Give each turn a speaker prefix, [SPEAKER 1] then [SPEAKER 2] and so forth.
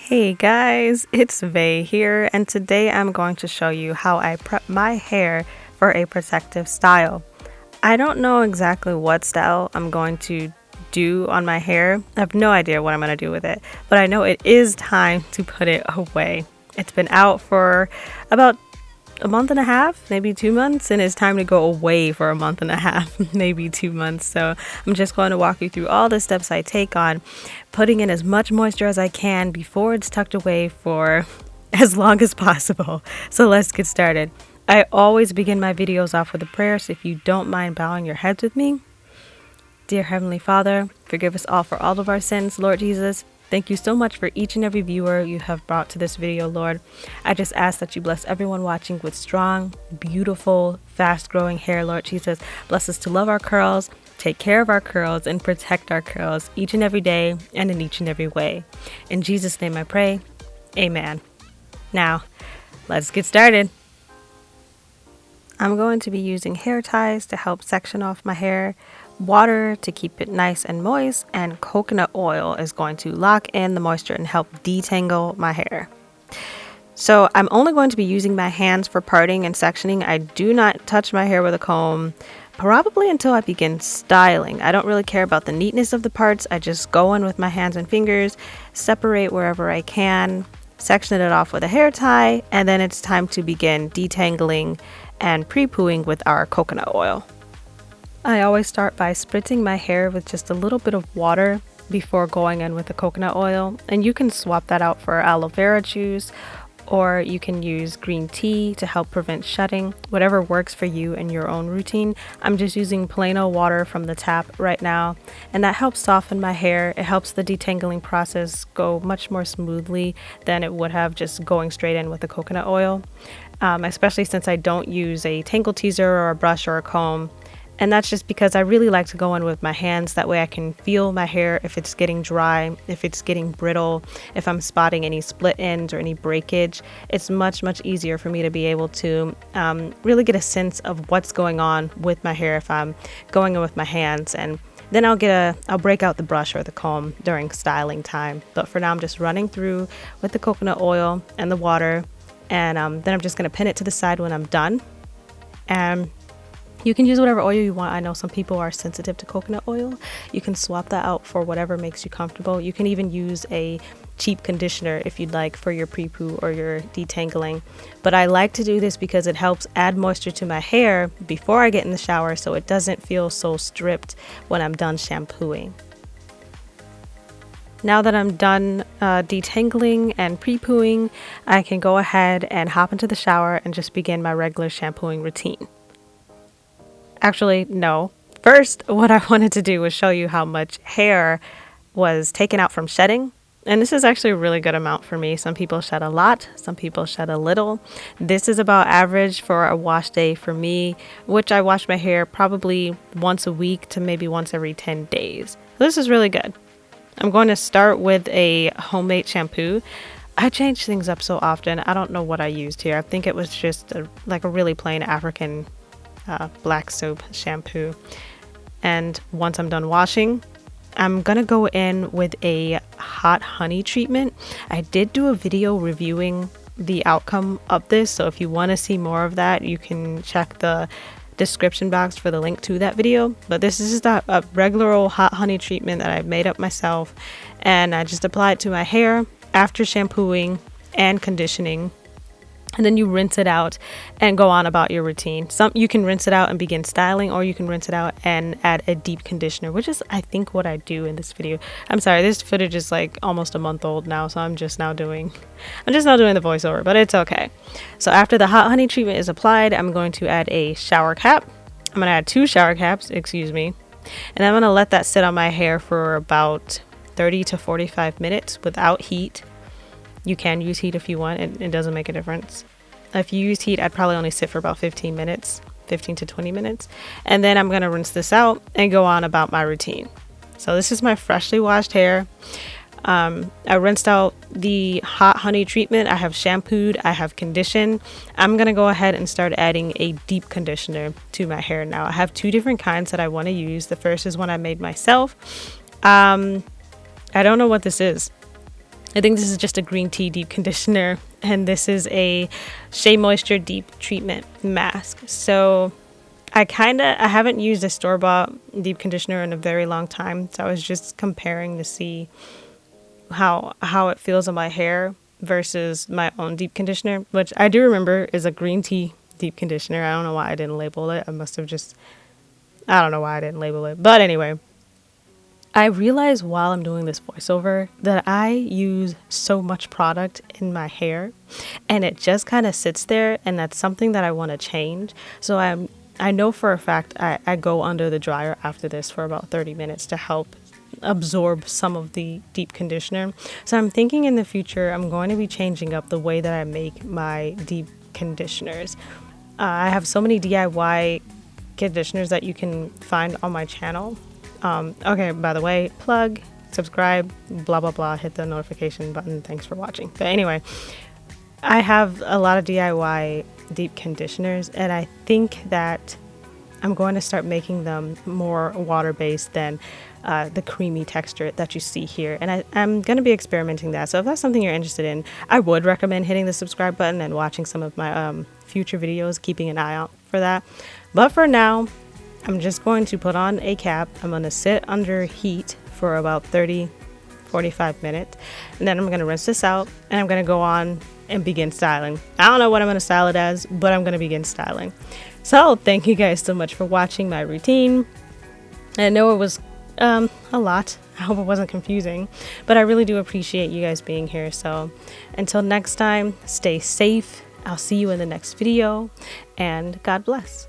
[SPEAKER 1] Hey guys, it's Vay here, and today I'm going to show you how I prep my hair for a protective style. I don't know exactly what style I'm going to do on my hair. I have no idea what I'm going to do with it, but I know it is time to put it away. It's been out for about a month and a half, maybe 2 months, and it's time to go away for a month and a half, maybe 2 months. So I'm just going to walk you through all the steps I take on putting in as much moisture as I can before it's tucked away for as long as possible. So let's get started. I always begin my videos off with a prayer, so if you don't mind bowing your heads with me. Dear Heavenly Father, forgive us all for all of our sins, Lord Jesus. Thank you so much for each and every viewer you have brought to this video, Lord. I just ask that you bless everyone watching with strong, beautiful, fast-growing hair, Lord Jesus. Bless us to love our curls, take care of our curls, and protect our curls each and every day and in each and every way. In Jesus' name I pray, amen. Now, let's get started. I'm going to be using hair ties to help section off my hair, water to keep it nice and moist, and coconut oil is going to lock in the moisture and help detangle my hair. So I'm only going to be using my hands for parting and sectioning. I do not touch my hair with a comb, probably until I begin styling. I don't really care about the neatness of the parts. I just go in with my hands and fingers, separate wherever I can, section it off with a hair tie, and then it's time to begin detangling and pre-pooing with our coconut oil. I always start by spritzing my hair with just a little bit of water before going in with the coconut oil, and you can swap that out for aloe vera juice, or you can use green tea to help prevent shedding, whatever works for you and your own routine. I'm just using plain old water from the tap right now, and that helps soften my hair. It helps the detangling process go much more smoothly than it would have just going straight in with the coconut oil, especially since I don't use a tangle teaser or a brush or a comb. And that's just because I really like to go in with my hands. That way I can feel my hair if it's getting dry, if it's getting brittle, if I'm spotting any split ends or any breakage. It's much easier for me to be able to really get a sense of what's going on with my hair if I'm going in with my hands. And then I'll break out the brush or the comb during styling time. But for now, I'm just running through with the coconut oil and the water. And then I'm just going to pin it to the side when I'm done. And you can use whatever oil you want. I know some people are sensitive to coconut oil. You can swap that out for whatever makes you comfortable. You can even use a cheap conditioner if you'd like for your pre-poo or your detangling. But I like to do this because it helps add moisture to my hair before I get in the shower, so it doesn't feel so stripped when I'm done shampooing. Now that I'm done detangling and pre-pooing, I can go ahead and hop into the shower and just begin my regular shampooing routine. Actually, no. First, what I wanted to do was show you how much hair was taken out from shedding. And this is actually a really good amount for me. Some people shed a lot, some people shed a little. This is about average for a wash day for me, which I wash my hair probably once a week to maybe once every 10 days. This is really good. I'm going to start with a homemade shampoo. I change things up so often. I don't know what I used here. I think it was just like a really plain African black soap shampoo. And once I'm done washing, I'm gonna go in with a hot honey treatment. I did do a video reviewing the outcome of this, so if you want to see more of that, you can check the description box for the link to that video. But this is just a regular old hot honey treatment that I made up myself, and I just apply it to my hair after shampooing and conditioning. And then you rinse it out and go on about your routine. You can rinse it out and begin styling, or you can rinse it out and add a deep conditioner, which is, I think, what I do in this video. I'm sorry, this footage is like almost a month old now, so I'm just now doing the voiceover, but it's okay. So after the hot honey treatment is applied, I'm going to add a shower cap. I'm going to add 2 shower caps, excuse me. And I'm going to let that sit on my hair for about 30 to 45 minutes without heat. You can use heat if you want. It doesn't make a difference. If you use heat, I'd probably only sit for about 15 to 20 minutes. And then I'm going to rinse this out and go on about my routine. So this is my freshly washed hair. I rinsed out the hot honey treatment. I have shampooed. I have conditioned. I'm going to go ahead and start adding a deep conditioner to my hair now. I have 2 different kinds that I want to use. The first is one I made myself. I don't know what this is. I think this is just a green tea deep conditioner, and this is a Shea Moisture Deep Treatment Mask. So I haven't used a store-bought deep conditioner in a very long time, so I was just comparing to see how it feels on my hair versus my own deep conditioner, which I do remember is a green tea deep conditioner. I don't know why I didn't label it. I don't know why I didn't label it. But anyway, I realize while I'm doing this voiceover that I use so much product in my hair and it just kind of sits there, and that's something that I want to change. So I know for a fact I go under the dryer after this for about 30 minutes to help absorb some of the deep conditioner. So I'm thinking in the future I'm going to be changing up the way that I make my deep conditioners. I have so many DIY conditioners that you can find on my channel. Okay, by the way, plug, subscribe, blah, blah, blah, hit the notification button. Thanks for watching. But anyway, I have a lot of DIY deep conditioners, and I think that I'm going to start making them more water-based than the creamy texture that you see here. And I'm going to be experimenting that. So if that's something you're interested in, I would recommend hitting the subscribe button and watching some of my future videos, keeping an eye out for that. But for now, I'm just going to put on a cap. I'm going to sit under heat for about 30-45 minutes, and then I'm going to rinse this out, and I'm going to go on and begin styling. I don't know what I'm going to style it as, but I'm going to begin styling. So thank you guys so much for watching my routine. I know it was a lot. I hope it wasn't confusing, but I really do appreciate you guys being here. So until next time, stay safe. I'll see you in the next video, and God bless.